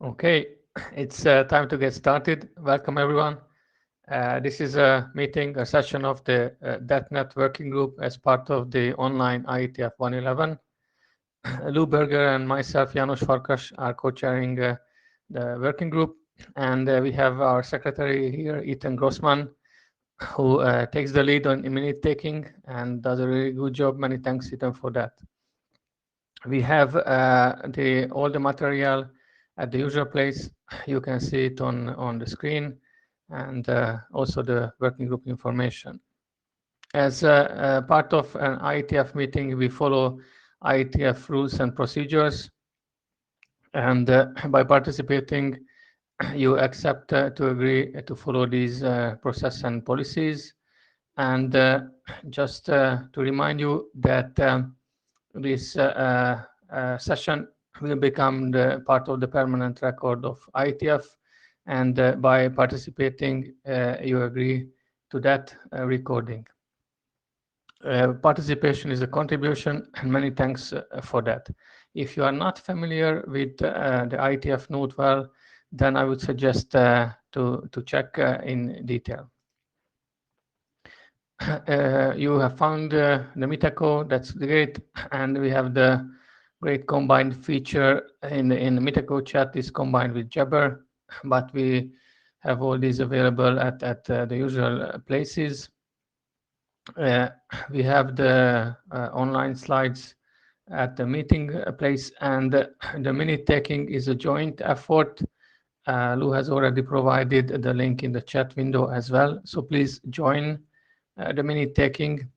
Okay, it's time to get started. Welcome, everyone. This is a meeting, a session of the Detnet working group as part of the online IETF 111. Lou Berger and myself, János Farkas, are co-chairing the working group. And we have our secretary here, Ethan Grossman, who takes the lead on minute taking and does a really good job. Many thanks, Ethan, for that. We have all the material at the usual place. You can see it on the screen, and also the working group information. As part of an IETF meeting, we follow IETF rules and procedures, and by participating, you accept to agree to follow these process and policies. And just to remind you that this session will become the part of the permanent record of IETF, and by participating, you agree to that recording. Participation is a contribution, and many thanks for that. If you are not familiar with the IETF note well, then I would suggest to check in detail. You have found the Mitaco, that's great, and we have the great combined feature in the Mitaco chat is combined with Jabber, but we have all these available at the usual places. We have the online slides at the meeting place, and the minute taking is a joint effort. Lou has already provided the link in the chat window as well, so please join the minute taking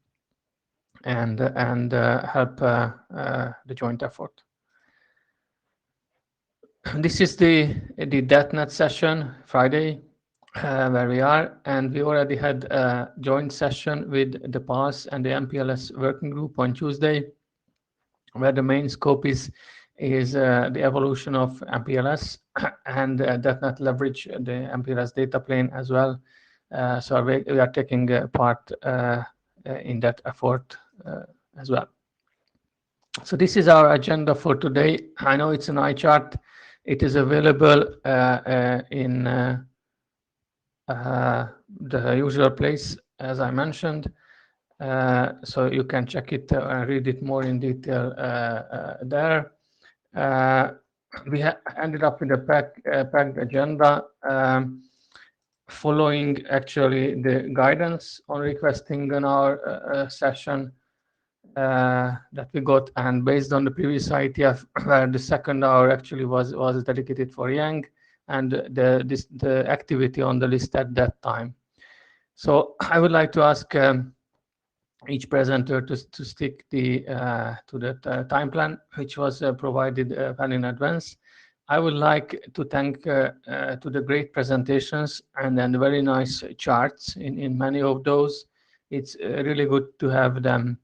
and help the joint effort. This is the Detnet session Friday where we are, and we already had a joint session with the PAS and the MPLS working group on Tuesday, where the main scope is the evolution of MPLS and Detnet leverage the MPLS data plane as well. So we are taking part in that effort as well. So this is our agenda for today. I know it's an eye chart. It is available in the usual place, as I mentioned. So you can check it and read it more in detail there. We ended up with a packed agenda. Following actually the guidance on requesting an hour session that we got, and based on the previous IETF, where the second hour actually was dedicated for Yang, and the activity on the list at that time. So I would like to ask each presenter to stick to that time plan, which was provided well in advance. I would like to thank to the great presentations and then very nice charts in many of those. It's really good to have them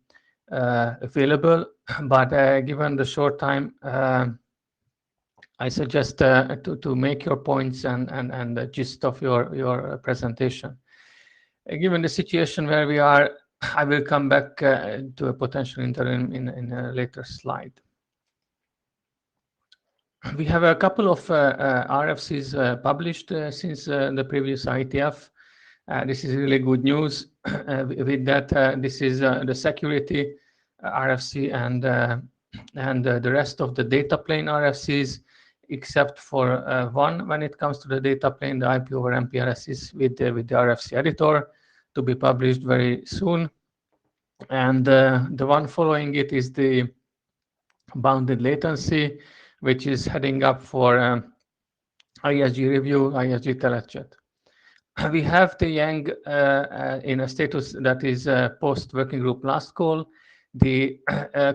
available, but given the short time, I suggest to make your points and the gist of your presentation. Given the situation where we are, I will come back to a potential interim in a later slide. We have a couple of RFCs published since the previous IETF. This is really good news. With that, this is the security RFC and the rest of the data plane RFCs, except for one when it comes to the data plane, the IP over MPLS is with the RFC editor to be published very soon. And the one following it is the bounded latency, which is heading up for ISG review, ISG telechat. We have the Yang in a status that is post working group last call. The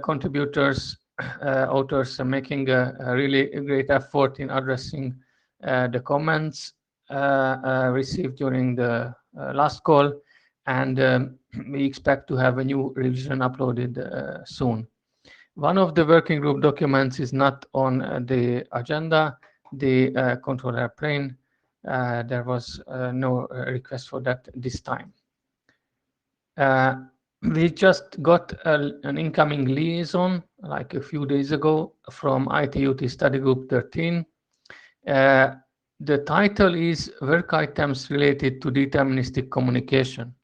contributors, authors are making a really great effort in addressing the comments received during the last call, and we expect to have a new revision uploaded soon. One of the working group documents is not on the agenda, the controller plane. There was no request for that this time. We just got an incoming liaison like a few days ago from ITUT Study Group 13. The title is Work Items Related to Deterministic Communication.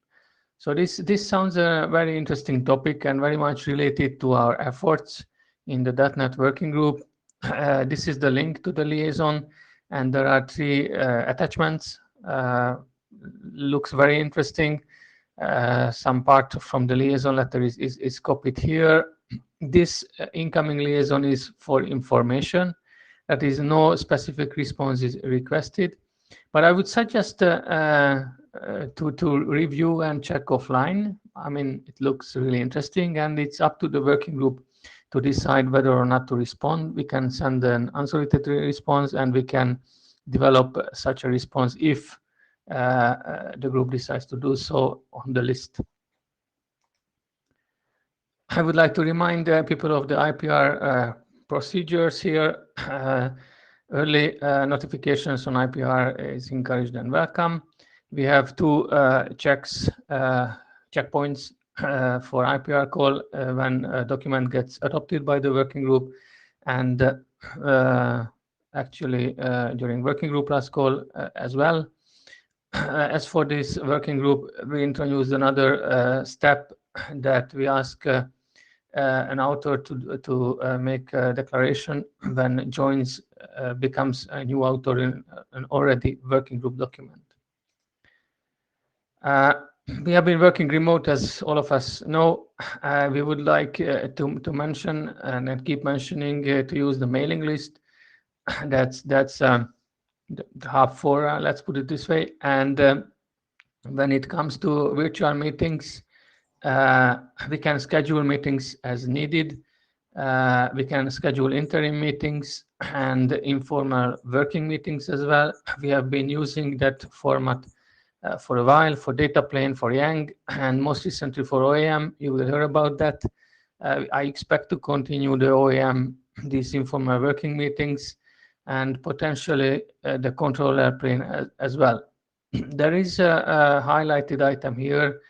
So this sounds a very interesting topic and very much related to our efforts in the Detnet working group. This is the link to the liaison, and there are 3 attachments. Looks very interesting. Some part from the liaison letter is copied here. This incoming liaison is for information. That is, no specific response is requested. But I would suggest to review and check offline. I mean, it looks really interesting, and it's up to the working group to decide whether or not to respond. We can send an unsolicited response, and we can develop such a response if the group decides to do so on the list. I would like to remind people of the IPR procedures here. Early notifications on IPR is encouraged and welcome. We have 2 checkpoints for IPR call when a document gets adopted by the working group, and actually during working group last call as well. As for this working group, we introduced another step that we ask an author to make a declaration when joins becomes a new author in an already working group document. We have been working remote, as all of us know. We would like to mention and keep mentioning to use the mailing list. That's the hub for, let's put it this way. And when it comes to virtual meetings, we can schedule meetings as needed. We can schedule interim meetings and informal working meetings as well. We have been using that format for a while for data plane, for Yang, and most recently for OAM. You will hear about that. I expect to continue the OAM, these informal working meetings, and potentially the controller plane as well. There is a highlighted item here.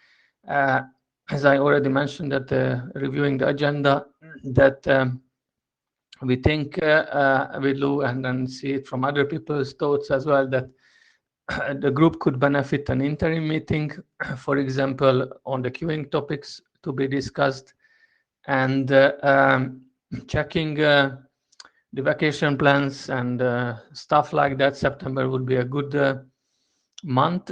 As I already mentioned at reviewing the agenda, that we think we do, and then see it from other people's thoughts as well, that the group could benefit an interim meeting, for example, on the queuing topics to be discussed, and checking the vacation plans and stuff like that. September would be a good month.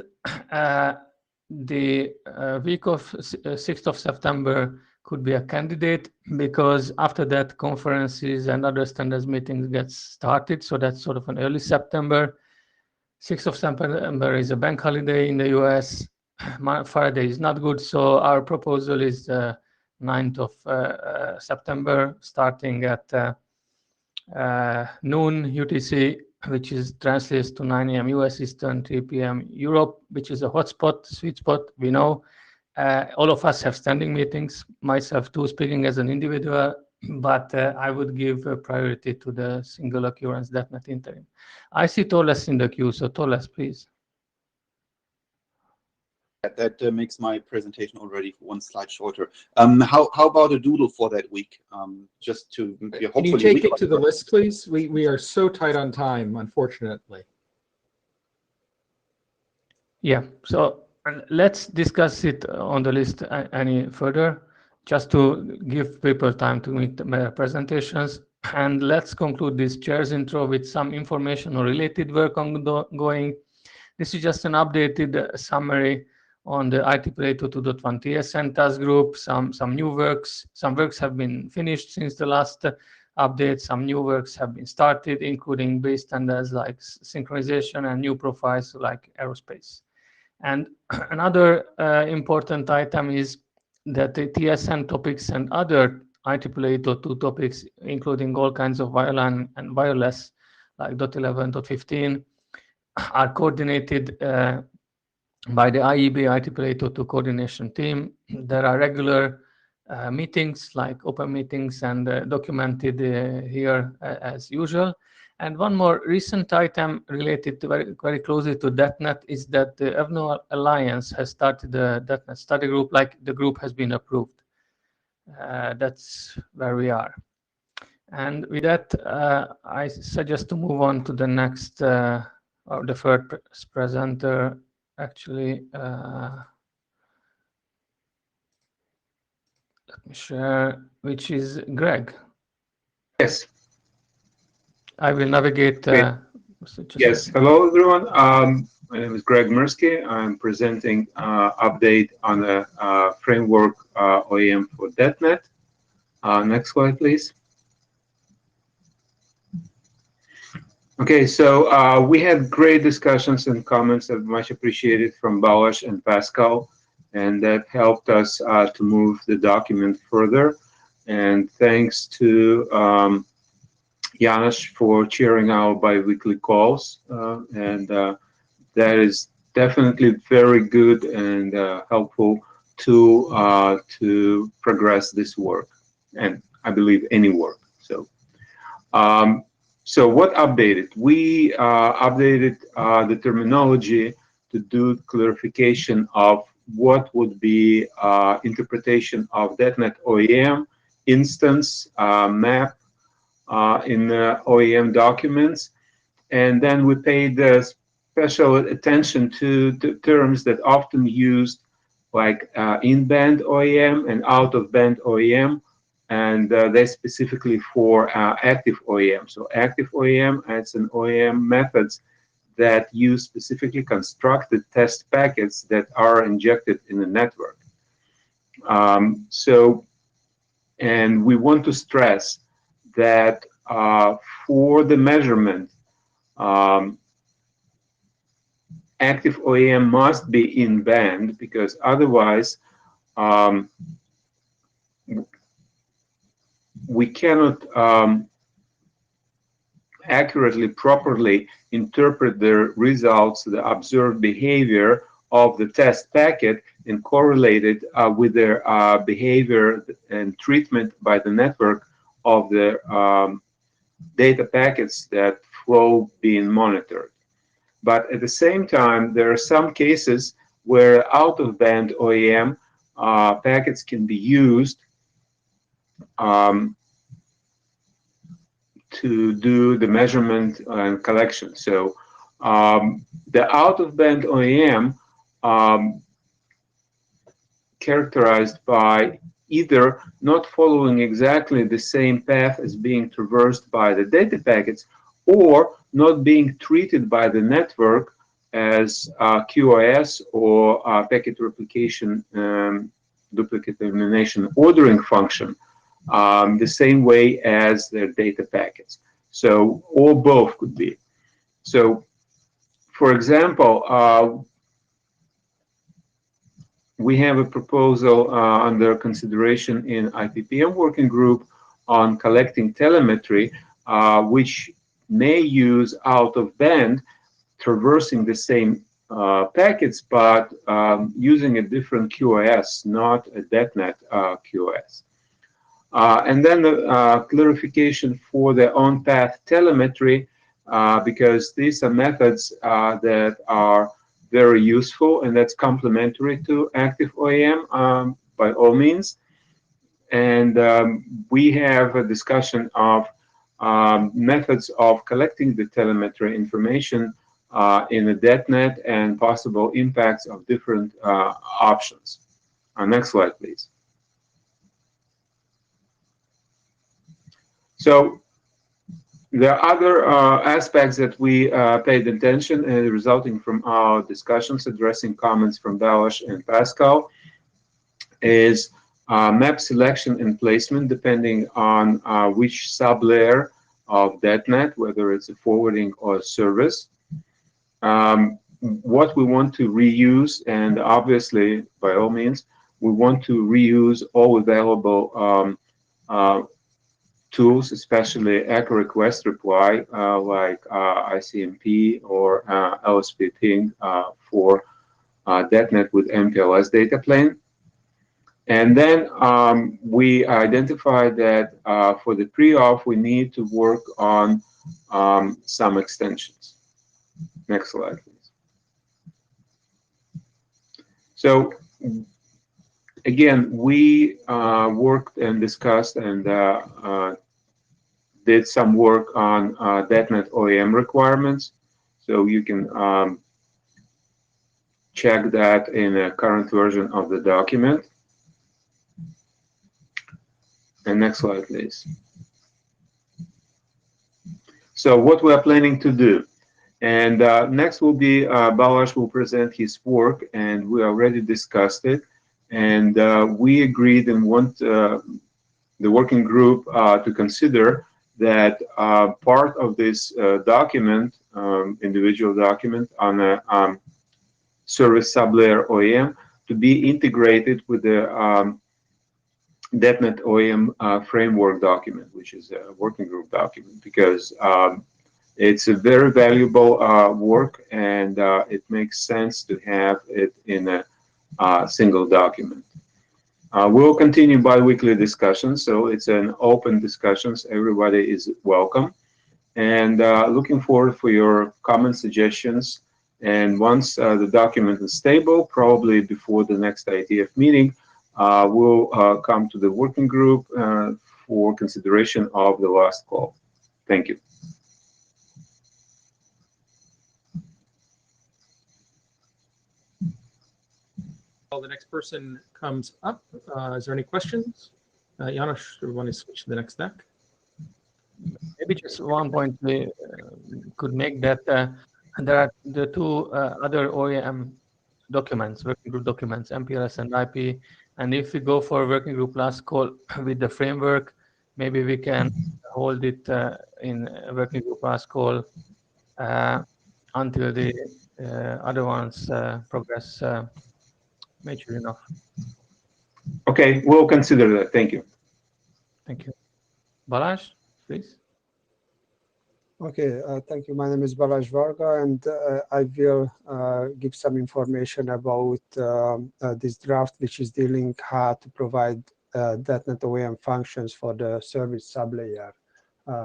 The week of 6th of September could be a candidate, because after that conferences and other standards meetings get started. So that's sort of an early September. 6th of September is a bank holiday in the US. Friday is not good. So our proposal is 9th of September, starting at noon UTC, which is translates to 9 a.m. US Eastern, 3 p.m. Europe, which is a hotspot, sweet spot. We know all of us have standing meetings, myself too, speaking as an individual, but I would give priority to the single occurrence Detnet interim. I see Toles in the queue, so Toles, please. That makes my presentation already 1 slide shorter. How about a doodle for that week? Just to hopefully. Can you take it to the list, please? We are so tight on time, unfortunately. Yeah, so let's discuss it on the list any further, just to give people time to meet the presentations. And let's conclude this chair's intro with some information on related work ongoing. This is just an updated summary on the IEEE 2.1 TSN task group. Some new works, some works have been finished since the last update. Some new works have been started, including base standards like synchronization and new profiles like aerospace. And another important item is that the TSN topics and other IEEE 2 topics, including all kinds of wireline and wireless, like .11, .15, are coordinated by the IEB IEEE 2 coordination team. There are regular meetings, like open meetings, and documented here as usual. And one more recent item related to very closely to Detnet is that the EVNO Alliance has started the Detnet study group, like the group has been approved. That's where we are. And with that, I suggest to move on to the next, or the third presenter, actually. Let me share, which is Greg. Yes. I will navigate. Yes. Hello, everyone. My name is Greg Mirsky. I'm presenting update on the framework OEM for Detnet. Next slide, please. Okay, so we had great discussions and comments that much appreciated from Balázs and Pascal, and that helped us to move the document further. And thanks to Janos for chairing our bi-weekly calls, and that is definitely very good and helpful to progress this work, and I believe any work. So what updated? We updated the terminology to do clarification of what would be interpretation of Detnet OEM instance map in the OEM documents, and then we paid special attention to the terms that often used, like in-band OEM and out-of-band OEM, and they specifically for active OEM. So active OEM, it's an OEM methods that use specifically constructed test packets that are injected in the network. And we want to stress that for the measurement, active OEM must be in band, because otherwise we cannot accurately, properly interpret the results, the observed behavior of the test packet, and correlate it with their behavior and treatment by the network of the data packets that flow being monitored. But at the same time, there are some cases where out-of-band OEM packets can be used to do the measurement and collection. So the out-of-band OEM characterized by either not following exactly the same path as being traversed by the data packets, or not being treated by the network as QoS or packet replication duplicate elimination ordering function, the same way as their data packets. So, or both could be. So, for example, we have a proposal under consideration in IPPM working group on collecting telemetry, which may use out-of-band, traversing the same packets, but using a different QoS, not a Detnet QoS. And then the clarification for the on-path telemetry, because these are methods that are very useful, and that's complementary to active OEM by all means. And we have a discussion of methods of collecting the telemetry information in the Detnet and possible impacts of different options. Next slide, please. So there are other aspects that we paid attention resulting from our discussions addressing comments from Balázs and Pascal is map selection and placement depending on which sublayer of Detnet, whether it's a forwarding or a service. What we want to reuse, and obviously, by all means, we want to reuse all available tools, especially echo request reply, like ICMP or LSP ping for Detnet with MPLS data plane. And then we identified that for the pre-auth, we need to work on some extensions. Next slide, please. So again, we worked and discussed and did some work on Detnet OEM requirements. So you can check that in a current version of the document. And next slide, please. So what we are planning to do. And next will be Balázs will present his work, and we already discussed it. And we agreed and want the working group to consider that part of this document, individual document on a service sublayer OEM, to be integrated with the Detnet OEM framework document, which is a working group document, because it's a very valuable work, and it makes sense to have it in a single document. We'll continue bi-weekly discussions, so it's an open discussions. Everybody is welcome, and looking forward for your comments, suggestions. And once the document is stable, probably before the next IETF meeting, we'll come to the working group for consideration of the last call. Thank you. While the next person comes up, is there any questions? Janos, do we want to switch to the next deck? Maybe just one point we could make that there are the two other OEM documents, working group documents, MPLS and IP. And if we go for working group last call with the framework, maybe we can hold it in working group last call until the other ones progress mature enough. Okay, we'll consider that. Thank you. Thank you. Balázs, please. Okay, thank you. My name is Balázs Varga, and I will give some information about this draft, which is dealing how to provide Detnet OEM functions for the service sublayer.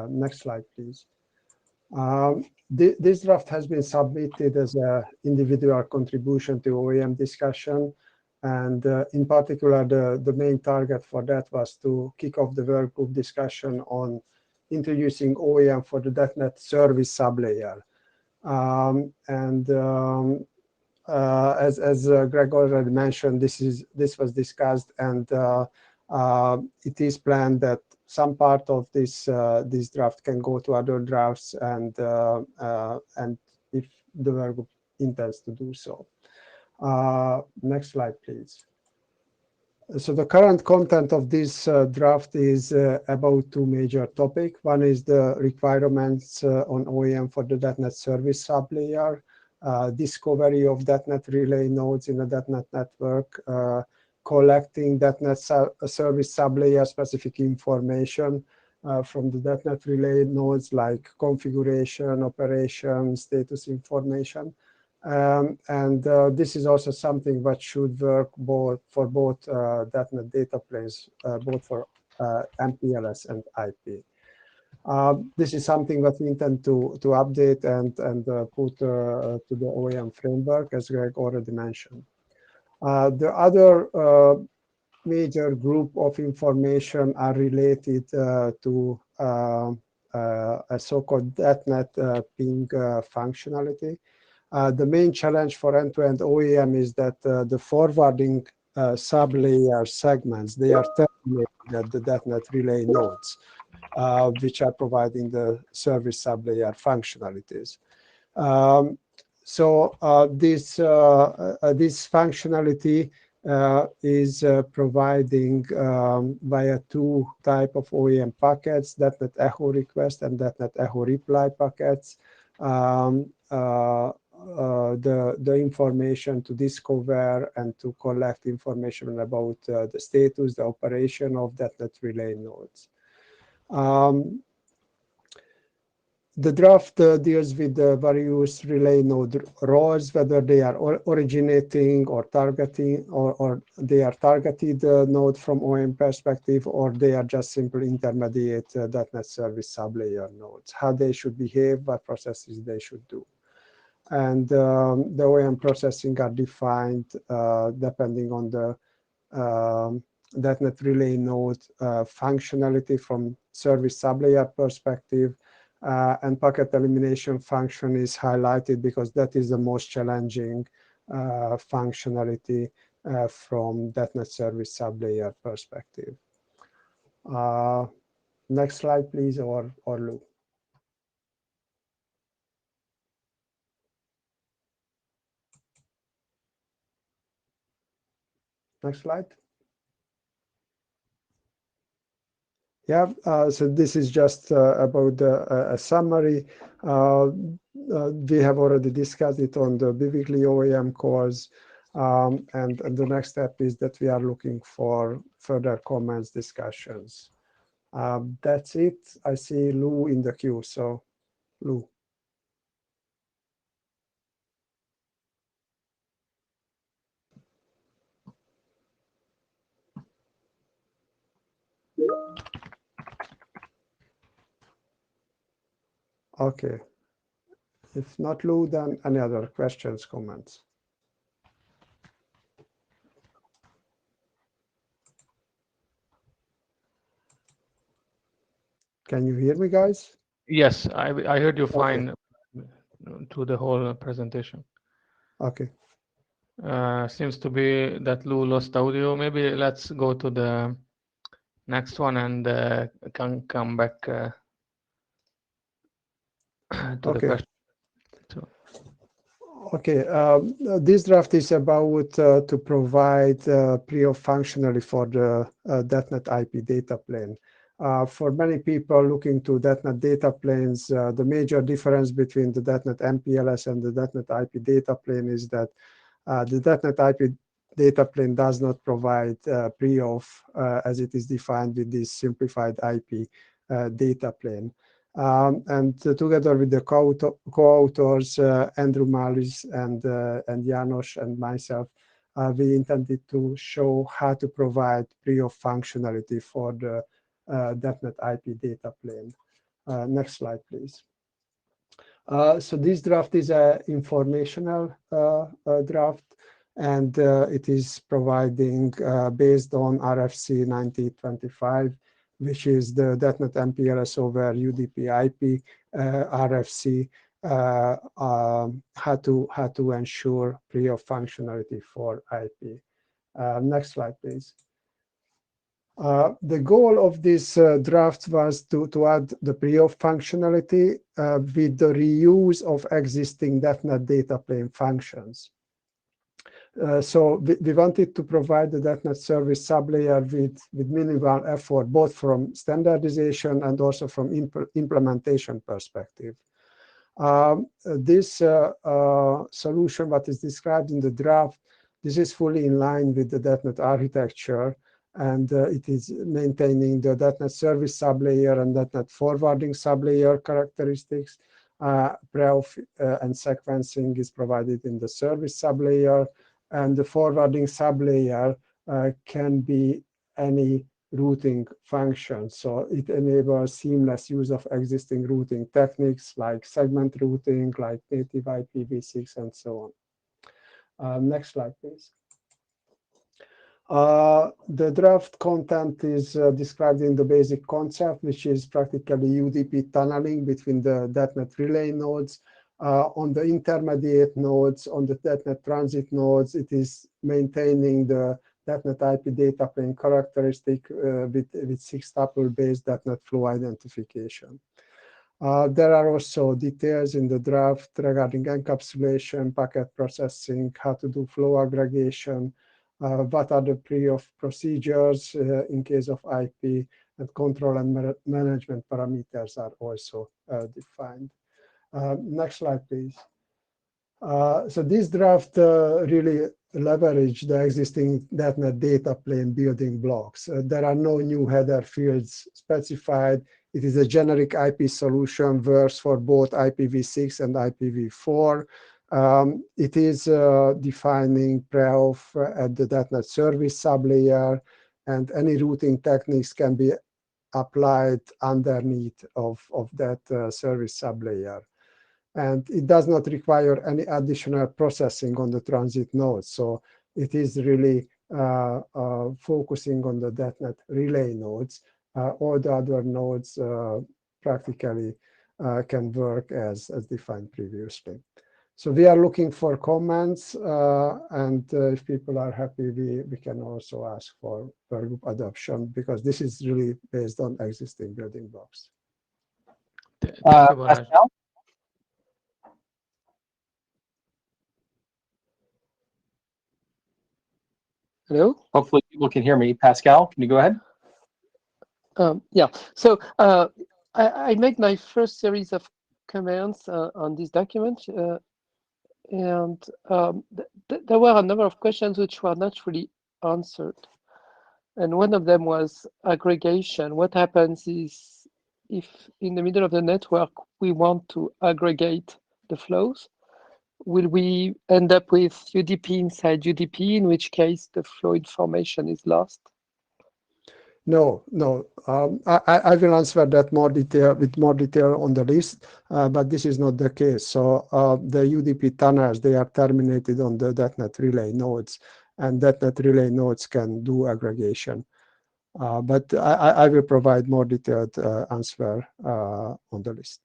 Next slide, please. This draft has been submitted as an individual contribution to OEM discussion. And in particular, the main target for that was to kick off the workgroup discussion on introducing OEM for the Detnet service sublayer. As Greg already mentioned, this was discussed, and it is planned that some part of this draft can go to other drafts, and if the workgroup intends to do so. Next slide, please. So the current content of this draft is about two major topics. One is the requirements on OEM for the Detnet service sublayer, discovery of Detnet relay nodes in the Detnet network, collecting Detnet service sublayer specific information from the Detnet relay nodes like configuration, operation, status information. This is also something that should work for both Detnet data planes, both for MPLS and IP. This is something that we intend to update and put to the OEM framework, as Greg already mentioned. The other major group of information are related to a so-called Detnet ping functionality. The main challenge for end-to-end OEM is that the forwarding sublayer segments, they are terminated at the Detnet relay nodes, which are providing the service sublayer functionalities. This functionality is providing via two types of OEM packets, Detnet echo request and Detnet echo reply packets. The information to discover and to collect information about the status, the operation of Detnet relay nodes. The draft deals with the various relay node roles, whether they are originating or targeting, or they are targeted node from OEM perspective, or they are just simply intermediate Detnet service sublayer nodes, how they should behave, what processes they should do. And the OEM processing are defined depending on the Detnet relay node functionality from service sublayer perspective. And packet elimination function is highlighted because that is the most challenging functionality from Detnet service sublayer perspective. Next slide, please, or Lou. Next slide. Yeah, so this is just about a summary. We have already discussed it on the biweekly OEM calls. And the next step is that we are looking for further comments, discussions. That's it. I see Lou in the queue, so Lou. Okay. If not Lou, then any other questions, comments? Can you hear me, guys? Yes, I heard you fine through the whole presentation. Okay. Seems to be that Lou lost audio. Maybe let's go to the next one and can come back to the question. Okay, this draft is about to provide pre-op functionally for the Detnet IP data plane. For many people looking to Detnet data planes, the major difference between the Detnet MPLS and the Detnet IP data plane is that the Detnet IP data plane does not provide pre-op as it is defined with this simplified IP data plane. And together with the co-authors, Andrew Mallis and János and myself, we intended to show how to provide pre-op functionality for the Detnet IP data plane. Next slide, please. So this draft is an informational draft, and it is providing based on RFC 9025, which is the Detnet MPLS over UDP IP RFC, how to ensure pre-op functionality for IP. Next slide, please. The goal of this draft was to add the pre-op functionality with the reuse of existing Detnet data plane functions. So we wanted to provide the Detnet service sublayer with minimal effort, both from standardization and also from implementation perspective. This solution, what is described in the draft, this is fully in line with the Detnet architecture, and it is maintaining the Detnet service sublayer and Detnet forwarding sublayer characteristics. Pre-op and sequencing is provided in the service sublayer, and the forwarding sublayer can be any routing function. So it enables seamless use of existing routing techniques like segment routing, like native IPv6, and so on. Next slide, please. The draft content is described in the basic concept, which is practically UDP tunneling between the Detnet relay nodes. On the intermediate nodes, on the Detnet transit nodes, it is maintaining the Detnet IP data plane characteristic with 6-tuple-based Detnet flow identification. There are also details in the draft regarding encapsulation, packet processing, how to do flow aggregation, what are the pre-op procedures in case of IP, and control and management parameters are also defined. Next slide, please. So this draft really leverage the existing Detnet data plane building blocks. There are no new header fields specified. It is a generic IP solution verse for both IPv6 and IPv4. It is defining pre-op at the Detnet service sublayer, and any routing techniques can be applied underneath of that service sublayer. And it does not require any additional processing on the transit nodes. So it is really focusing on the Detnet relay nodes. all the other nodes practically can work as defined previously. So we are looking for comments, and if people are happy, we can also ask for workgroup adoption, because this is really based on existing building blocks. Thank you, Balázs. Pascal? Hello? Hopefully people can hear me. Pascal, can you go ahead? Yeah, so I made my first series of comments on this document, and there were a number of questions which were not really answered. And one of them was aggregation. What happens is if in the middle of the network we want to aggregate the flows, will we end up with UDP inside UDP, in which case the flow information is lost? No. I will answer that with more detail on the list, but this is not the case. So the UDP tunnels, they are terminated on the Detnet relay nodes, and Detnet relay nodes can do aggregation. But I will provide more detailed answer on the list.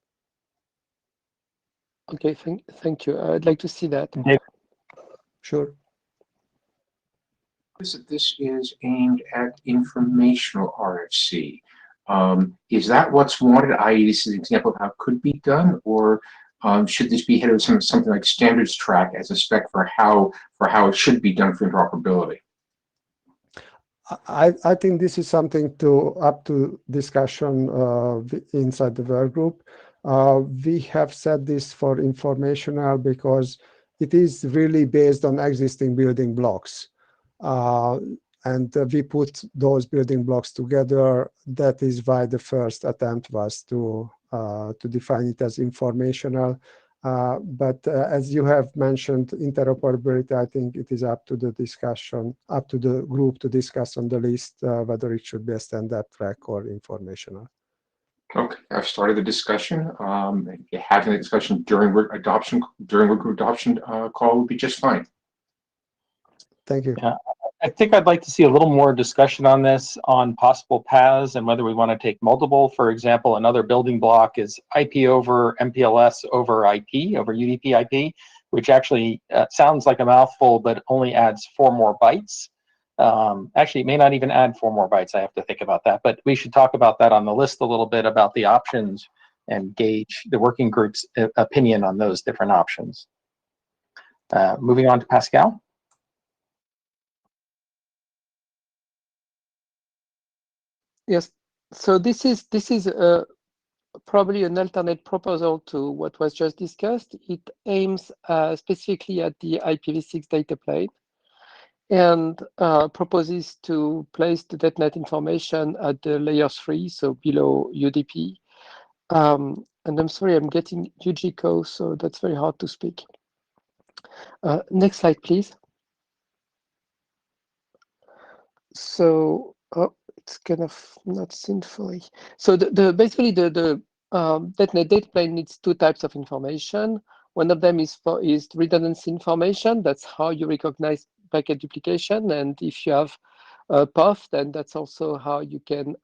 Okay, thank you. I'd like to see that. David. Sure. This is aimed at informational RFC. Is that what's wanted, i.e. this is an example of how it could be done, or should this be headed with something like standards track as a spec for how it should be done for interoperability? I think this is something up to discussion inside the work group. We have set this for informational because it is really based on existing building blocks. And we put those building blocks together. That is why the first attempt was to define it as informational. But as you have mentioned, interoperability, I think it is up to the discussion, up to the group to discuss on the list whether it should be a standard track or informational. Okay, I've started the discussion. Having the discussion during work group adoption call would be just fine. Thank you. Yeah, I think I'd like to see a little more discussion on this, on possible paths and whether we want to take multiple. For example, another building block is IP over MPLS over IP, over UDP IP, which actually sounds like a mouthful, but only adds 4 more bytes. Actually, it may not even add 4 more bytes. I have to think about that, but we should talk about that on the list a little bit, about the options, and gauge the working group's opinion on those different options. Moving on to Pascal. Yes, so this is probably an alternate proposal to what was just discussed. It aims specifically at the IPv6 data plane, and proposes to place the Detnet information at the layer 3, so below UDP. And I'm sorry, I'm getting UGCO, so that's very hard to speak. Next slide, please. So, it's kind of not seen fully. So basically the Detnet data plane needs 2 types of information. One of them is redundancy information. That's how you recognize packet duplication, and if you have a path, then that's also how you can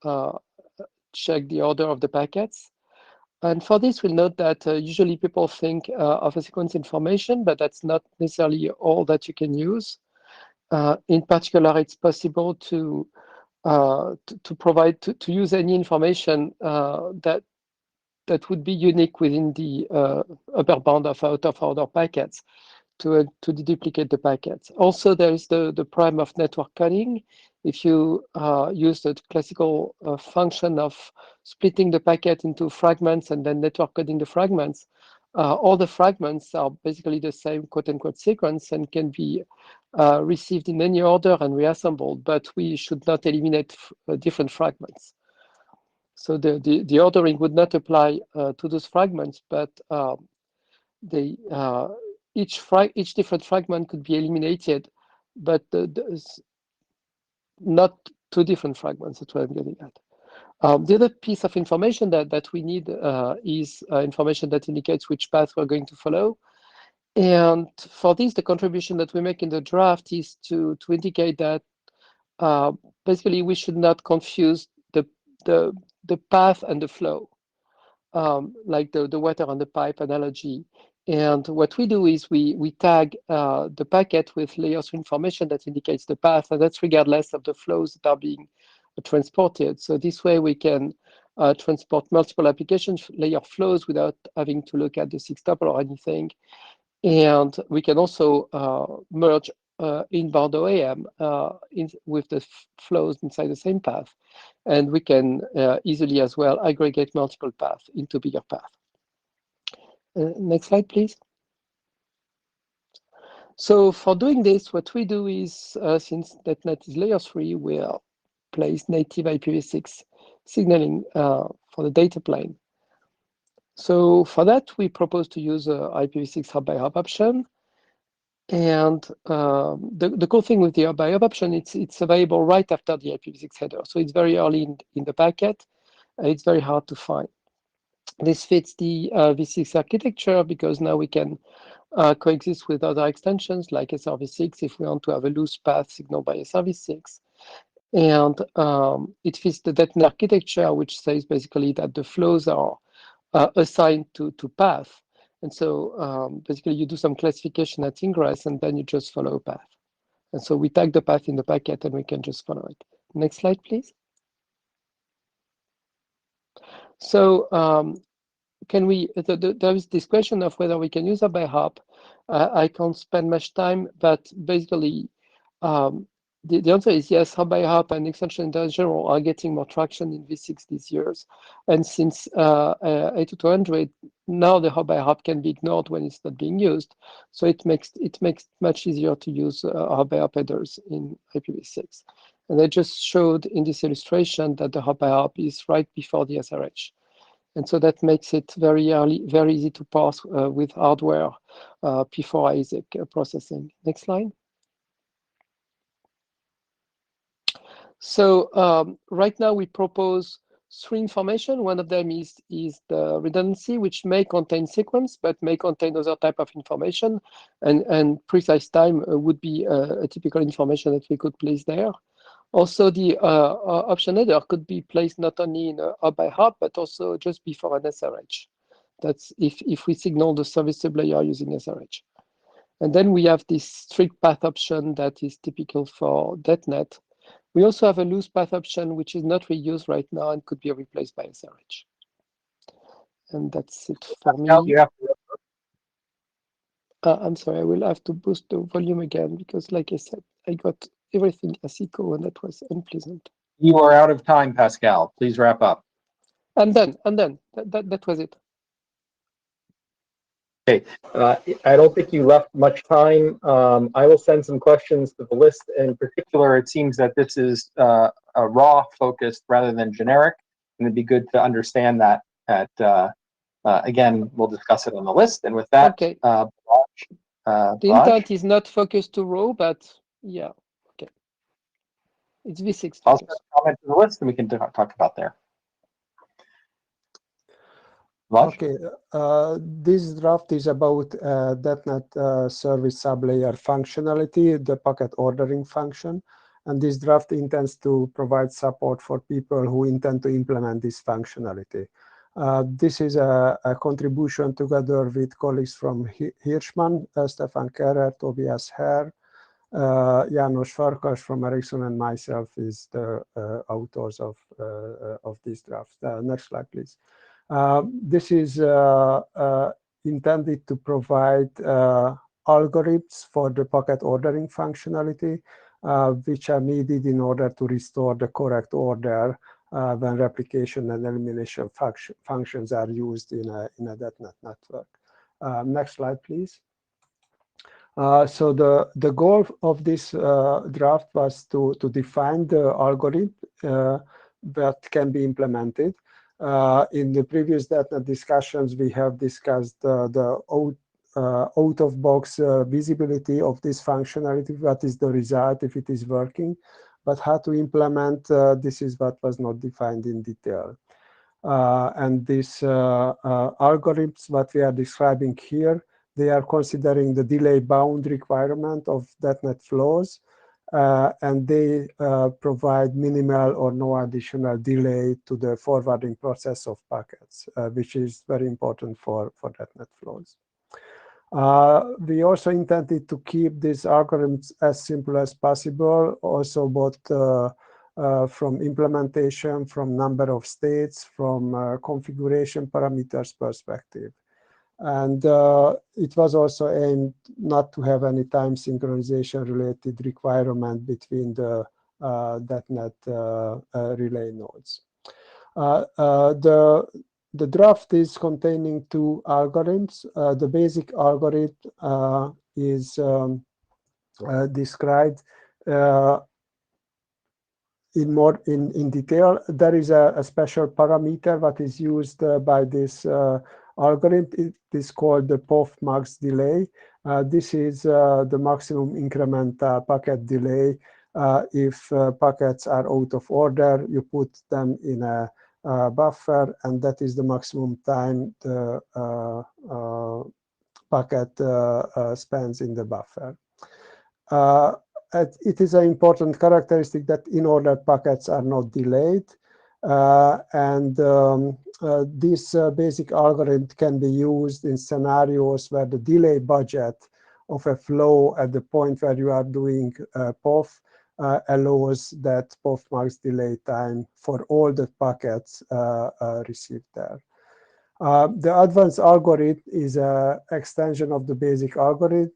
check the order of the packets. And for this, we'll note that usually people think of a sequence information, but that's not necessarily all that you can use. In particular, it's possible to use any information that would be unique within the upper bound of out-of-order packets to deduplicate the packets. Also, there is the prime of network coding. If you use the classical function of splitting the packet into fragments and then network coding the fragments, all the fragments are basically the same quote-unquote sequence and can be received in any order and reassembled, but we should not eliminate different fragments. So the ordering would not apply to those fragments, but each different fragment could be eliminated, but not 2 different fragments. That's what I'm getting at. The other piece of information that we need is information that indicates which path we're going to follow. And for this, the contribution that we make in the draft is to indicate that basically we should not confuse the path and the flow, like the water on the pipe analogy. And what we do is we tag the packet with layer 3 information that indicates the path, and that's regardless of the flows that are being transported. So this way we can transport multiple application layer flows without having to look at the 6-tuple or anything. And we can also merge inbound OAM with the flows inside the same path. And we can easily as well aggregate multiple paths into bigger paths. Next slide, please. So for doing this, what we do is, since Detnet is layer 3, we'll place native IPv6 signaling for the data plane. So for that, we propose to use a IPv6 hop-by-hop option. And the cool thing with the hop-by-hop option, it's available right after the IPv6 header. So it's very early in the packet. It's very hard to find. This fits the v6 architecture because now we can coexist with other extensions like SRv6 if we want to have a loose path signaled by SRv6. And it fits the Detnet architecture, which says basically that the flows are assigned to path. And so basically you do some classification at ingress and then you just follow a path. And so we tag the path in the packet and we can just follow it. Next slide, please. So can we, there is this question of whether we can use a by hop. I can't spend much time, but basically the answer is yes. Hop by hop and extension in general are getting more traction in v6 these years. And since 80200, now the hop by hop can be ignored when it's not being used. So it makes it much easier to use hop by hop headers in IPv6. And I just showed in this illustration that the hop by hop is right before the SRH. And so that makes it very easy to parse with hardware before ISIC processing. Next slide. So right now we propose 3 information. One of them is the redundancy, which may contain sequence, but may contain other type of information. And precise time would be a typical information that we could place there. Also, the option header could be placed not only in a hop by hop, but also just before an SRH. That's if we signal the service sublayer using SRH. And then we have this strict path option that is typical for Detnet. We also have a loose path option, which is not reused right now and could be replaced by SRH. And that's it for me. I'm sorry, I will have to boost the volume again because, like I said, I got everything as echo and that was unpleasant. You are out of time, Pascal. Please wrap up. I'm done. That was it. Okay, I don't think you left much time. I will send some questions to the list. In particular, it seems that this is a raw focused rather than generic, and it'd be good to understand that. Again, we'll discuss it on the list. And with that, okay. the intent is not focused to raw, but yeah, okay. It's v6 I'll focus. comment to the list, and we can talk about there. Okay, this draft is about Detnet service sublayer functionality, the packet ordering function. And this draft intends to provide support for people who intend to implement this functionality. This is a contribution together with colleagues from Hirschman, Stefan Kerrer, Tobias Herr, János Farkas from Ericsson, and myself is the authors of this draft. Next slide, please. This is intended to provide algorithms for the packet ordering functionality, which are needed in order to restore the correct order when replication and elimination functions are used in a Detnet network. Next slide, please. So the goal of this draft was to define the algorithm that can be implemented. In the previous Detnet discussions, we have discussed the out-of-box visibility of this functionality, what is the result if it is working, but how to implement, this is what was not defined in detail. And these algorithms, what we are describing here, they are considering the delay bound requirement of Detnet flows, and they provide minimal or no additional delay to the forwarding process of packets, which is very important for Detnet flows. We also intended to keep these algorithms as simple as possible, also both from implementation, from number of states, from configuration parameters perspective. And it was also aimed not to have any time synchronization related requirement between the Detnet relay nodes. The draft is containing two algorithms. The basic algorithm is described in detail. There is a special parameter that is used by this algorithm. It is called the POF max delay. This is the maximum incremental packet delay. If packets are out of order, you put them in a buffer, and that is the maximum time the packet spends in the buffer. It is an important characteristic that in-order packets are not delayed, and this basic algorithm can be used in scenarios where the delay budget of a flow at the point where you are doing POF allows that POF max delay time for all the packets received there. The advanced algorithm is an extension of the basic algorithm.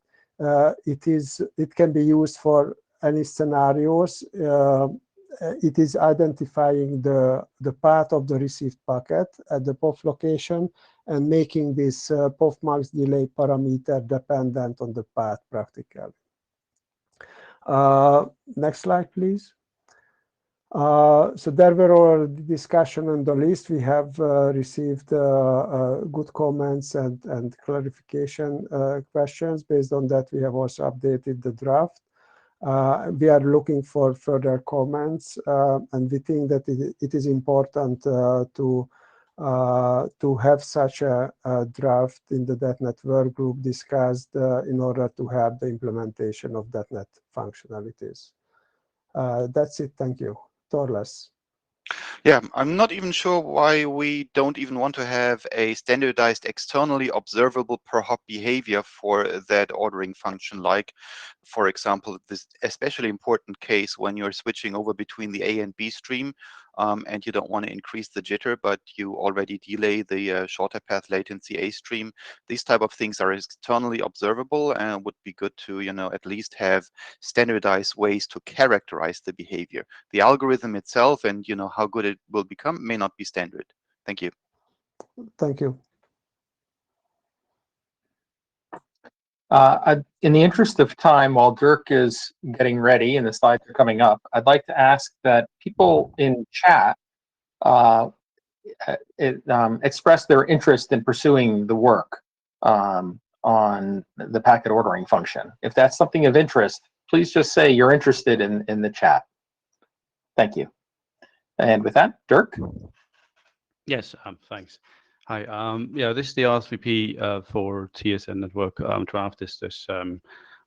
It can be used for any scenarios. It is identifying the path of the received packet at the POF location and making this POF max delay parameter dependent on the path practically. Next slide, please. So there were already discussion on the list. We have received good comments and clarification questions. Based on that, we have also updated the draft. We are looking for further comments, and we think that it is important to have such a draft in the Detnet work group discussed in order to have the implementation of Detnet functionalities. That's it. Thank you. Torles. Yeah, I'm not even sure why we don't even want to have a standardized externally observable per hop behavior for that ordering function. Like, for example, this especially important case when you're switching over between the A and B stream, and you don't want to increase the jitter, but you already delay the shorter path latency A stream. These type of things are externally observable and would be good to, at least have standardized ways to characterize the behavior. The algorithm itself and, how good it will become may not be standard. Thank you. Thank you. In the interest of time, while Dirk is getting ready and the slides are coming up, I'd like to ask that people in chat express their interest in pursuing the work on the packet ordering function. If that's something of interest, please just say you're interested in the chat. Thank you. And with that, Dirk? Yes, thanks. Hi. Yeah, this is the RSVP for TSN network draft. This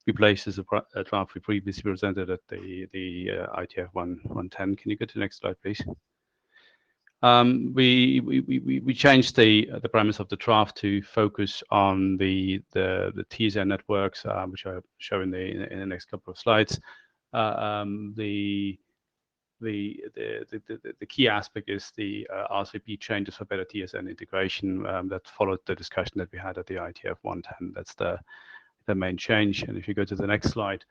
replaces a draft we previously presented at the IETF 110. Can you go to the next slide, please? We changed the premise of the draft to focus on the TSN networks, which I'll show in the next couple of slides. The key aspect is the RSVP changes for better TSN integration that followed the discussion that we had at the IETF 110. That's the main change. And if you go to the next slide,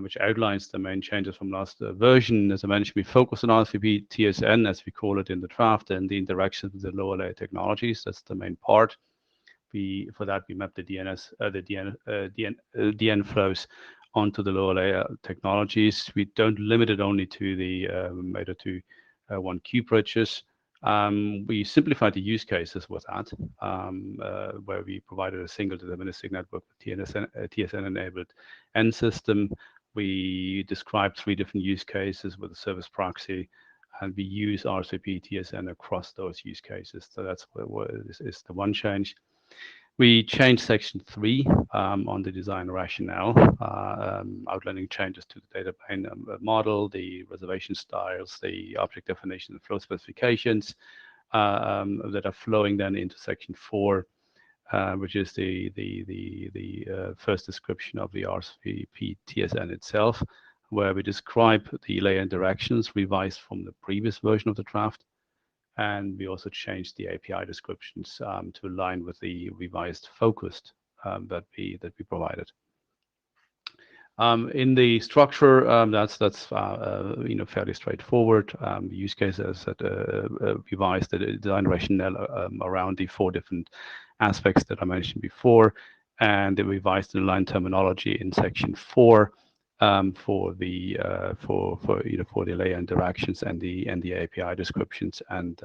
which outlines the main changes from last version, as I mentioned, we focus on RSVP TSN, as we call it in the draft, and the interaction with the lower layer technologies. That's the main part. For that, we map the DN flows onto the lower layer technologies. We don't limit it only to the Meta 1Q bridges. We simplified the use cases with that, where we provided a single deterministic network with TSN-enabled end system. We described 3 different use cases with a service proxy, and we use RSVP TSN across those use cases. So that's what is the one change. We changed section 3 on the design rationale, outlining changes to the data plane model, the reservation styles, the object definition and flow specifications that are flowing then into section 4, which is the first description of the RSVP TSN itself, where we describe the layer interactions revised from the previous version of the draft. And we also changed the API descriptions to align with the revised focused that we provided. In the structure, that's fairly straightforward. The use cases that revised the design rationale around the 4 different aspects that I mentioned before, and the revised and aligned terminology in section 4 for the layer interactions and the API descriptions, and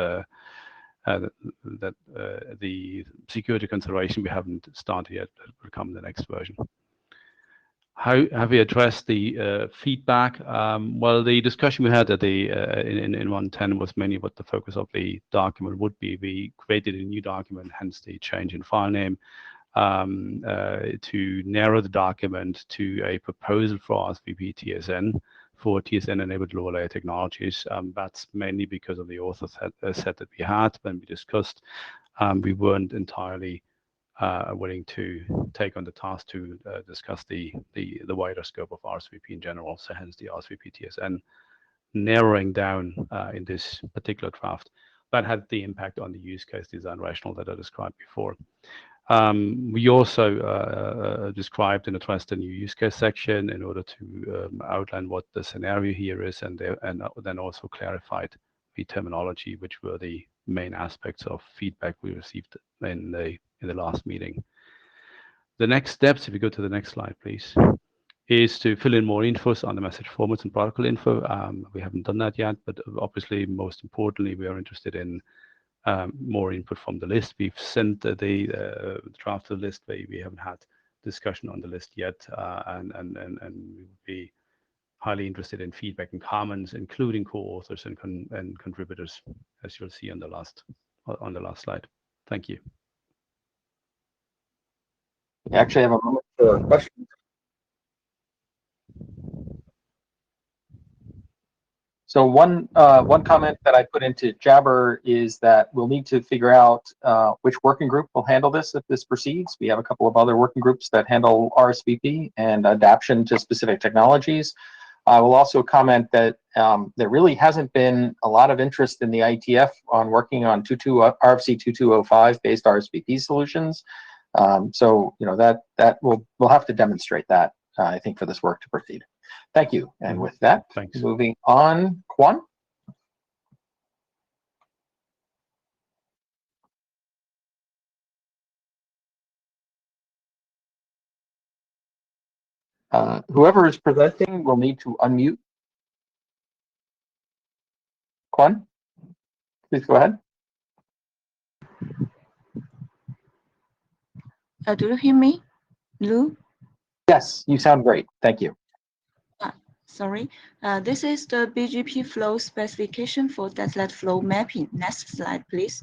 that the security consideration we haven't started yet. That will come in the next version. How have we addressed the feedback? Well, the discussion we had at the in 110 was mainly what the focus of the document would be. We created a new document, hence the change in file name, to narrow the document to a proposal for RSVP TSN for TSN-enabled lower layer technologies. That's mainly because of the author set that we had when we discussed. We weren't entirely willing to take on the task to discuss the wider scope of RSVP in general, so hence the RSVP TSN narrowing down in this particular draft. That had the impact on the use case design rationale that I described before. We also described and addressed a new use case section in order to outline what the scenario here is, and then also clarified the terminology, which were the main aspects of feedback we received in the last meeting. The next steps, if you go to the next slide, please, is to fill in more infos on the message formats and protocol info. We haven't done that yet, but obviously, most importantly, we are interested in more input from the list. We've sent the draft of the list, but we haven't had discussion on the list yet, and we would be highly interested in feedback and comments, including co-authors and contributors, as you'll see on the last slide. Thank you. We actually have a moment for questions. So one comment that I put into Jabber is that we'll need to figure out which working group will handle this if this proceeds. We have a couple of other working groups that handle RSVP and adaptation to specific technologies. I will also comment that there really hasn't been a lot of interest in the IETF on working on RFC 2205 based RSVP solutions. So that we'll have to demonstrate that, I think, for this work to proceed. Thank you. And with that, thanks. Moving on, Kwan. Whoever is presenting will need to unmute. Kwan, please go ahead. Do you hear me, Lou? Yes, you sound great. Thank you. Sorry. This is the BGP flow specification for Detnet flow mapping. Next slide, please.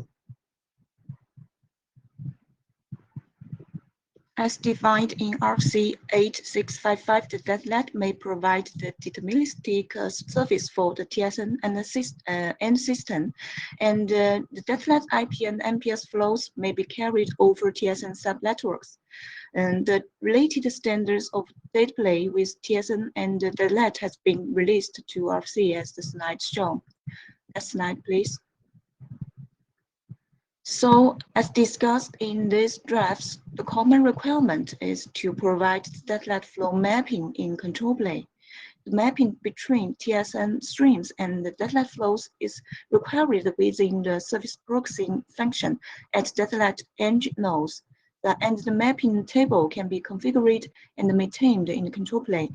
As defined in RFC 8655, the Detnet may provide the deterministic service for the TSN and the end system, and the Detnet IP and MPS flows may be carried over TSN subnetworks. And the related standards of data play with TSN and the Detnet has been released to RFC as the slide shown. Next slide, please. So, as discussed in these drafts, the common requirement is to provide Detnet flow mapping in control plane. The mapping between TSN streams and the Detnet flows is required within the service proxy function at Detnet edge nodes. And the mapping table can be configured and maintained in the control plane.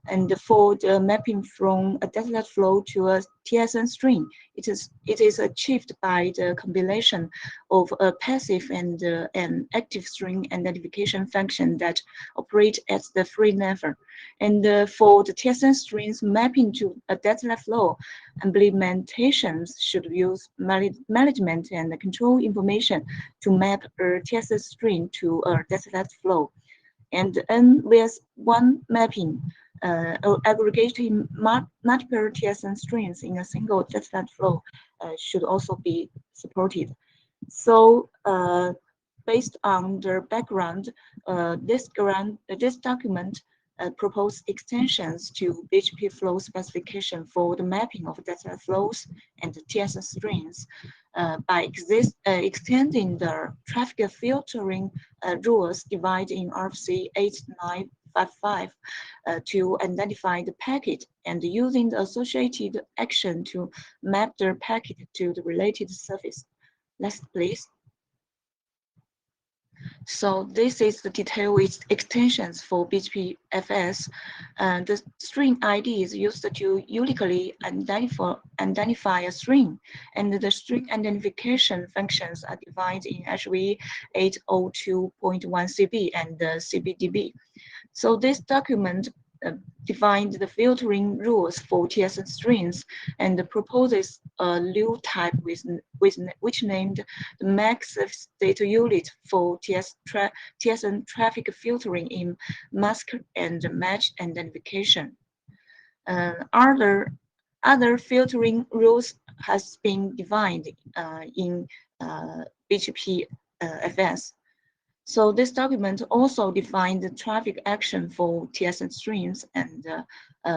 And for the mapping from a Detnet flow to a TSN string, it is achieved by the combination of a passive and an active string identification function that operate at the free level. And for the TSN strings mapping to a Detnet flow, implementations should use management and control information to map a TSN string to a Detnet flow. And with one mapping, aggregating multiple TSN strings in a single Detnet flow should also be supported. So based on the background, this document propose extensions to BHP flow specification for the mapping of data flows and TSN strings by extending the traffic filtering rules divided in RFC 8955 to identify the packet and using the associated action to map the packet to the related service. Next, please. So this is the detailed extensions for BHPFS. The string ID is used to uniquely identify a string, and the string identification functions are defined in HV 802.1 CB and CBDB. So this document defined the filtering rules for TSN strings and proposes a new type which named the max data unit for TSN traffic filtering in mask and match identification. Other filtering rules has been defined in BHPFS. So this document also defined the traffic action for TSN streams, and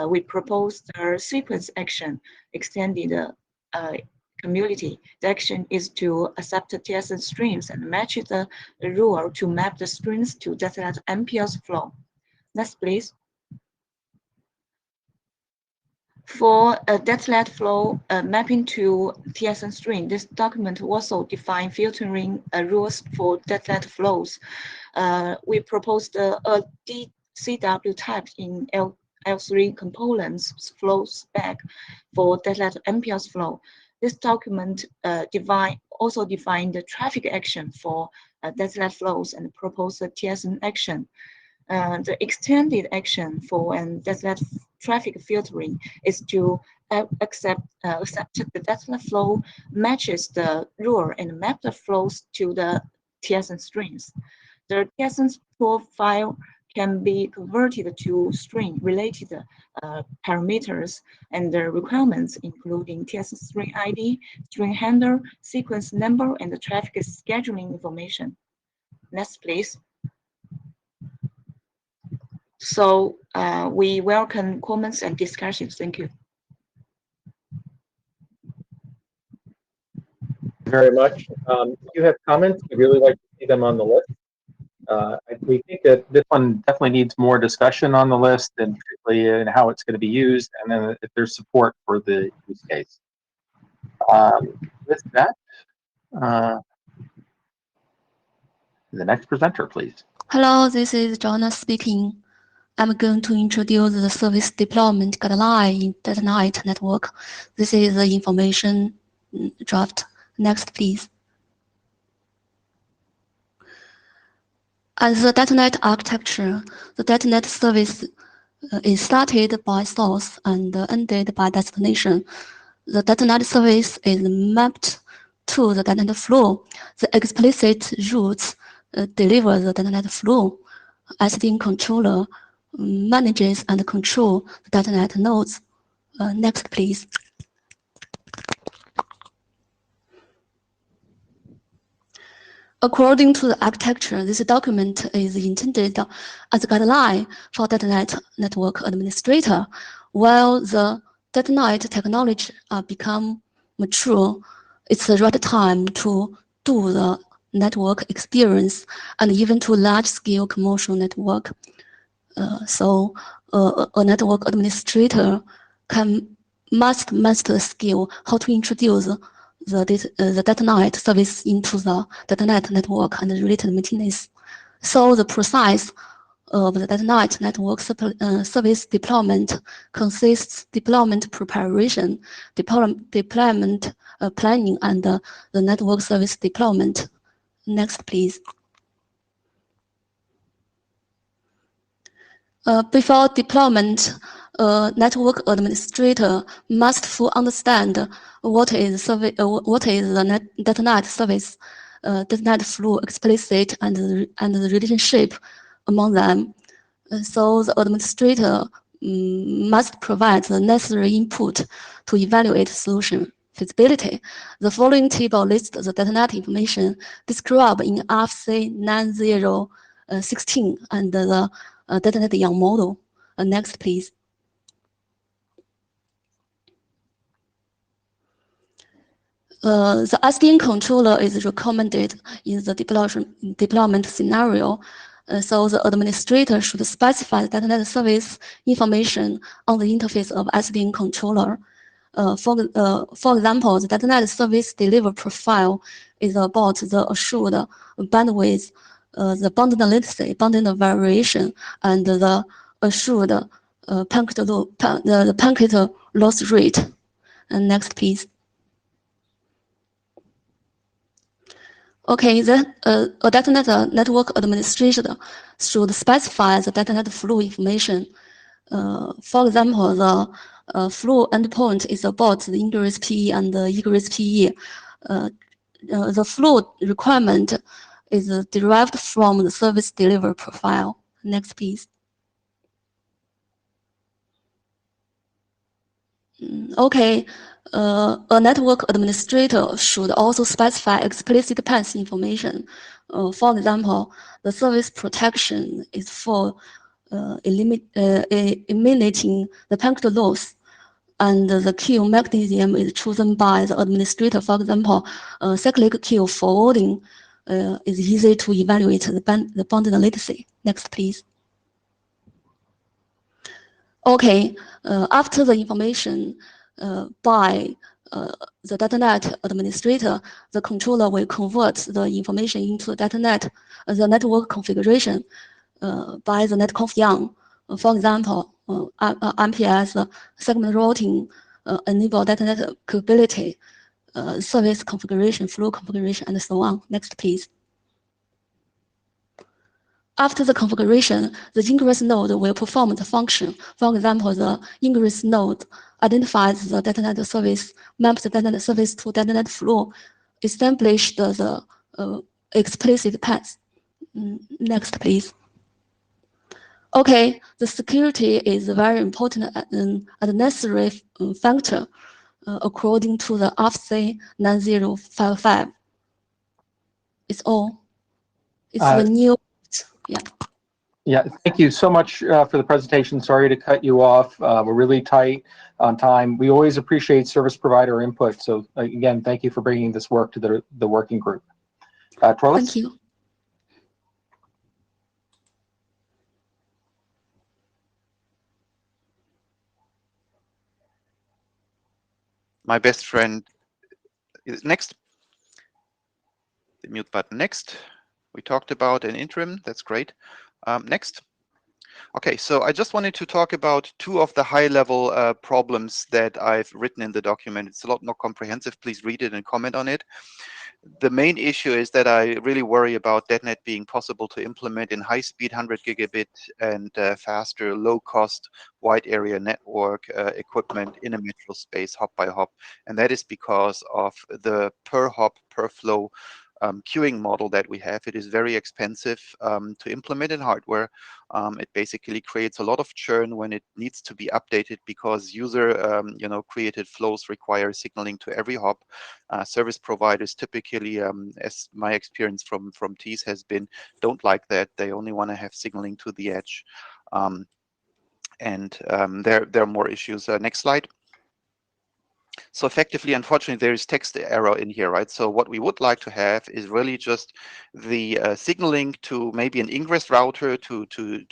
we proposed a sequence action extended community. The action is to accept the TSN streams and match the rule to map the streams to Detnet MPLS flow. Next, please. For a Detnet flow mapping to TSN string, this document also defines filtering rules for Detnet flows. We proposed a DCW type in L3 components flow spec for Detnet MPLS flow. This document also defined the traffic action for Detnet flows and proposed a TSN action. The extended action for Detnet traffic filtering is to accept the Detnet flow matches the rule and map the flows to the TSN strings. The TSN profile can be converted to string related parameters and the requirements including TSN string ID, string handle, sequence number, and the traffic scheduling information. Next, please. So we welcome comments and discussions. Thank you. Very much. If you have comments, we'd really like to see them on the list. We think that this one definitely needs more discussion on the list, and particularly in how it's going to be used, and then if there's support for the use case. With that, the next presenter, please. Hello, this is Joanna speaking. I'm going to introduce the service deployment guideline in Detnet network. This is the information draft. Next, please. As the Detnet architecture, the Detnet service is started by source and ended by destination. The Detnet service is mapped to the Detnet flow. The explicit routes deliver the Detnet flow. SDN controller manages and control the Detnet nodes. Next, please. According to the architecture, this document is intended as a guideline for Detnet network administrator. While the Detnet technology become mature, it's the right time to do the network experience and even to large-scale commercial network. So a network administrator must master the skill how to introduce the Detnet service into the Detnet network and related maintenance. So the precise of the Detnet network service deployment consists deployment preparation, deployment planning, and the network service deployment. Next, please. Before deployment, a network administrator must fully understand what is the Detnet service, Detnet flow explicit, and the relationship among them. So the administrator must provide the necessary input to evaluate solution feasibility. The following table lists the Detnet information described in RFC 9016 and the Detnet Young model. Next, please. The SDN controller is recommended in the deployment scenario. So the administrator should specify the Detnet service information on the interface of SDN controller. For example, the Detnet service delivery profile is about the assured bandwidth, the bounded latency, bounded variation, and the assured packet loss rate. And next, please. Okay, then a Detnet network administrator should specify the Detnet flow information. For example, the flow endpoint is about the ingress PE and the egress PE. The flow requirement is derived from the service delivery profile. Next, please. Okay, a network administrator should also specify explicit path information. For example, the service protection is for eliminating the packet loss, and the queue mechanism is chosen by the administrator. For example, cyclic queue forwarding is easy to evaluate the bounded latency. Next, please. Okay, after the information by the Detnet administrator, the controller will convert the information into Detnet, the network configuration by the netconf_young. For example, MPS segment routing enable Detnet capability, service configuration, flow configuration, and so on. Next, please. After the configuration, the ingress node will perform the function. For example, the ingress node identifies the Detnet service, maps the Detnet service to Detnet flow, establishes the explicit path. Next, please. Okay, the security is a very important and necessary factor according to the RFC 9055. It's all. It's the new, yeah. Yeah, thank you so much for the presentation. Sorry to cut you off. We're really tight on time. We always appreciate service provider input. So again, thank you for bringing this work to the working group. Troilus? Thank you. My best friend is next. The mute button next. We talked about an interim. That's great. Next. Okay, so I just wanted to talk about two of the high-level problems that I've written in the document. It's a lot more comprehensive. Please read it and comment on it. The main issue is that I really worry about Detnet being possible to implement in high-speed 100 gigabit and faster, low-cost, wide-area network equipment in a metro space, hop by hop. And that is because of the per hop, per flow queuing model that we have. It is very expensive to implement in hardware. It basically creates a lot of churn when it needs to be updated because user created flows require signaling to every hop. Service providers typically, as my experience from TEAS has been, don't like that. They only want to have signaling to the edge. There are more issues. Next slide. So effectively, unfortunately, there is text error in here, right? So what we would like to have is really just the signaling to maybe an ingress router to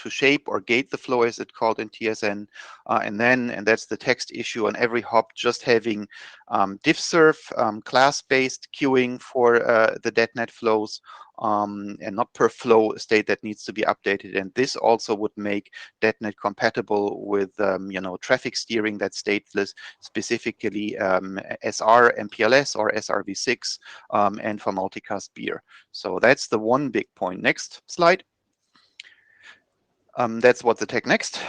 shape or gate the flow, as it's called in TSN, and that's the text issue on every hop, just having diffserv class-based queuing for the Detnet flows and not per flow state that needs to be updated. And this also would make Detnet compatible with traffic steering that's stateless, specifically SR MPLS or SRv6, and for multicast beer. So that's the one big point. Next slide. That's what the tech next.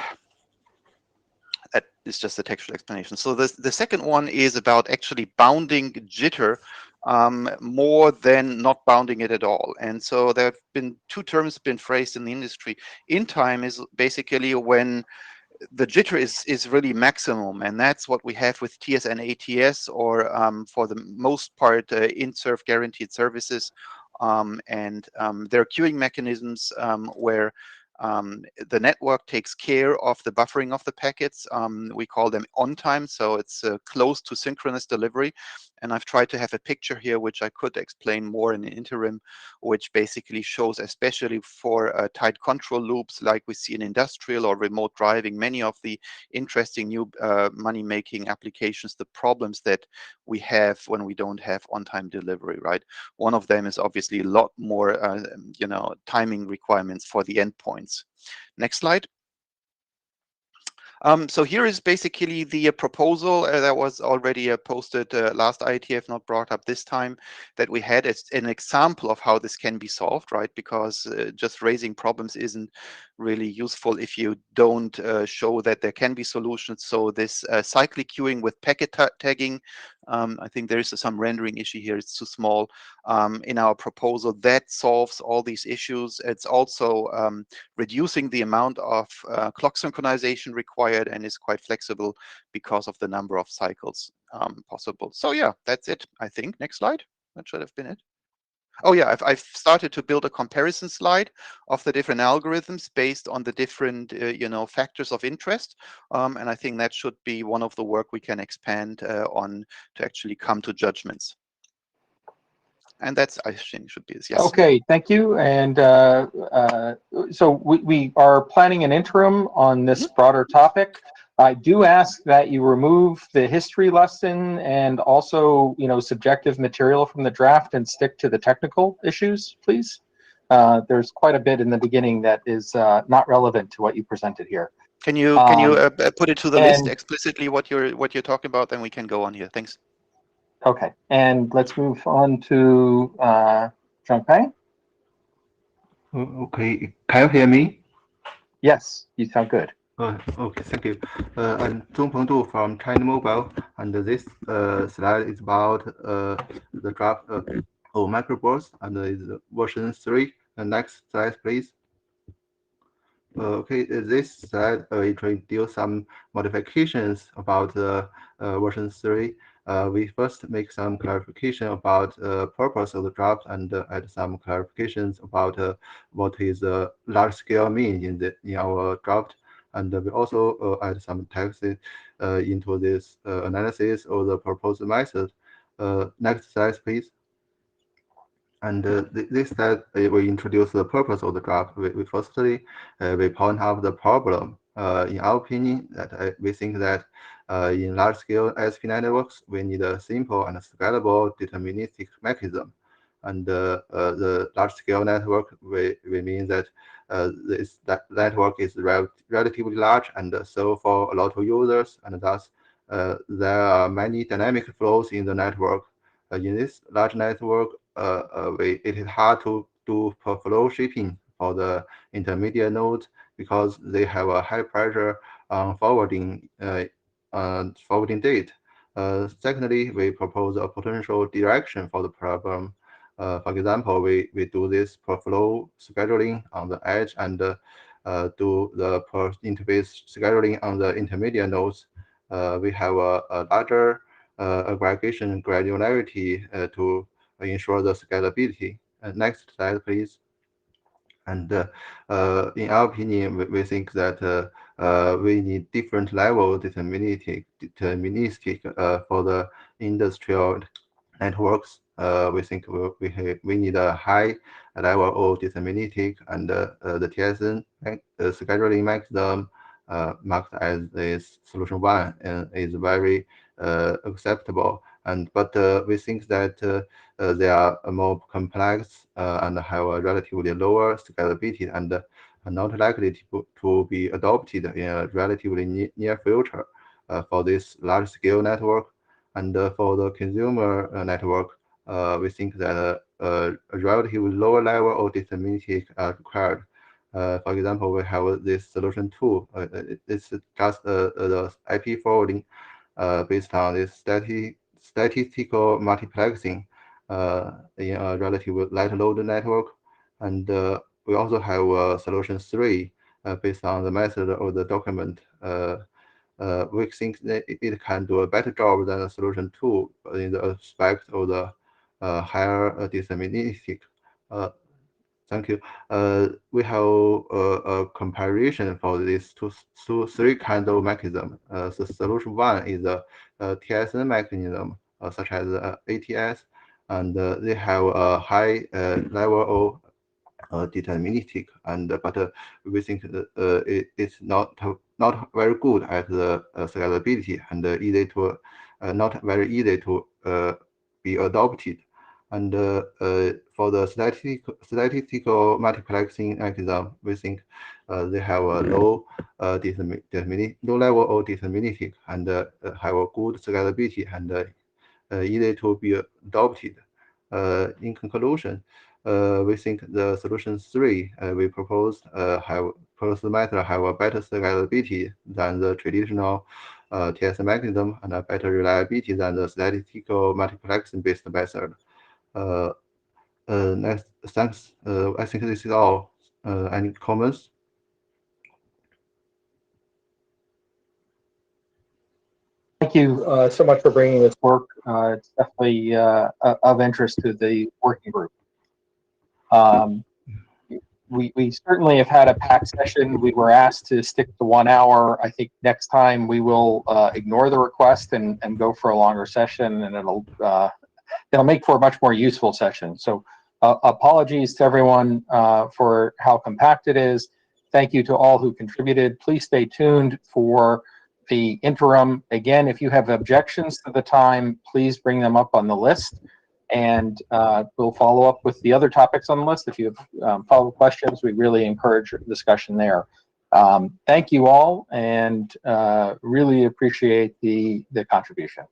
That is just a textual explanation. So the second one is about actually bounding jitter more than not bounding it at all. And so there have been two terms been phrased in the industry. In time is basically when the jitter is really maximum, and that's what we have with TSN ATS, or for the most part in-serve guaranteed services. There are queuing mechanisms where the network takes care of the buffering of the packets. We call them on time, so it's close to synchronous delivery. And I've tried to have a picture here, which I could explain more in the interim, which basically shows, especially for tight control loops like we see in industrial or remote driving, many of the interesting new money-making applications, the problems that we have when we don't have on-time delivery, right? One of them is obviously a lot more, timing requirements for the endpoints. Next slide. So here is basically the proposal that was already posted last IETF, not brought up this time, that we had as an example of how this can be solved, right? Because just raising problems isn't really useful if you don't show that there can be solutions. So this cyclic queuing with packet tagging, I think there is some rendering issue here, it's too small. In our proposal, that solves all these issues. It's also reducing the amount of clock synchronization required, and is quite flexible because of the number of cycles possible. So yeah, that's it, I think. Next slide. That should have been it. Oh yeah, I've started to build a comparison slide of the different algorithms based on the different factors of interest, and I think that should be one of the work we can expand on to actually come to judgments. And that's, I think, should be this. Yes. Okay, thank you. And so we are planning an interim on this broader topic. I do ask that you remove the history lesson and also, subjective material from the draft and stick to the technical issues, please. There's quite a bit in the beginning that is not relevant to what you presented here. Can you put it to the list explicitly what you're talking about? Then we can go on here. Thanks. Okay, and let's move on to Zhangpeng. Okay, can you hear me? Yes, you sound good. Okay, thank you. I'm Zhong Pengdu from China Mobile, and this slide is about the draft of microburst, and is version 3. Next slide, please. Okay, this slide introduce some modifications about version 3. We first make some clarification about purpose of the draft, and add some clarifications about what is large scale mean in our draft. And we also add some text into this analysis of the proposed method. Next slide, please. And this slide, we introduce the purpose of the draft. We firstly, we point out the problem. In our opinion, that we think that in large-scale ISP networks, we need a simple and scalable deterministic mechanism. And the large-scale network, we mean that that network is relatively large, and so for a lot of users, and thus there are many dynamic flows in the network. In this large network, it is hard to do per flow shipping for the intermediate nodes because they have a high pressure on forwarding date. Secondly, we propose a potential direction for the problem. For example, we do this per flow scheduling on the edge, and do the per interface scheduling on the intermediate nodes. We have a larger aggregation granularity to ensure the scalability. Next slide, please. And in our opinion, we think that we need different level deterministic for the industrial networks. We think we need a high level of deterministic, and the TSN scheduling mechanism marked as this solution 1 is very acceptable. But we think that they are more complex and have a relatively lower scalability and are not likely to be adopted in a relatively near future for this large-scale network. And for the consumer network, we think that a relatively lower level of deterministic are required. For example, we have this solution 2. It's just the IP forwarding based on this statistical multiplexing in a relatively light load network. And we also have solution 3 based on the method of the document. We think that it can do a better job than solution 2 in the aspect of the higher deterministic. Thank you. We have a comparison for these three kind of mechanism. So solution 1 is a TSN mechanism, such as ATS, and they have a high level of deterministic, and but we think that it's not very good at the scalability and easy to not very easy to be adopted. And for the statistical multiplexing mechanism, we think they have a low level of deterministic and have a good scalability and easy to be adopted. In conclusion, we think the solution 3 we proposed method have a better scalability than the traditional TS mechanism and a better reliability than the statistical multiplexing based method. Next, thanks. I think this is all. Any comments? Thank you so much for bringing this work. It's definitely of interest to the working group. We certainly have had a packed session. We were asked to stick to 1 hour. I think next time we will ignore the request and go for a longer session, and it'll make for a much more useful session. So apologies to everyone for how compact it is. Thank you to all who contributed. Please stay tuned for the interim. Again, if you have objections to the time, please bring them up on the list, and we'll follow up with the other topics on the list. If you have follow-up questions, we really encourage discussion there. Thank you all, and really appreciate the contribution.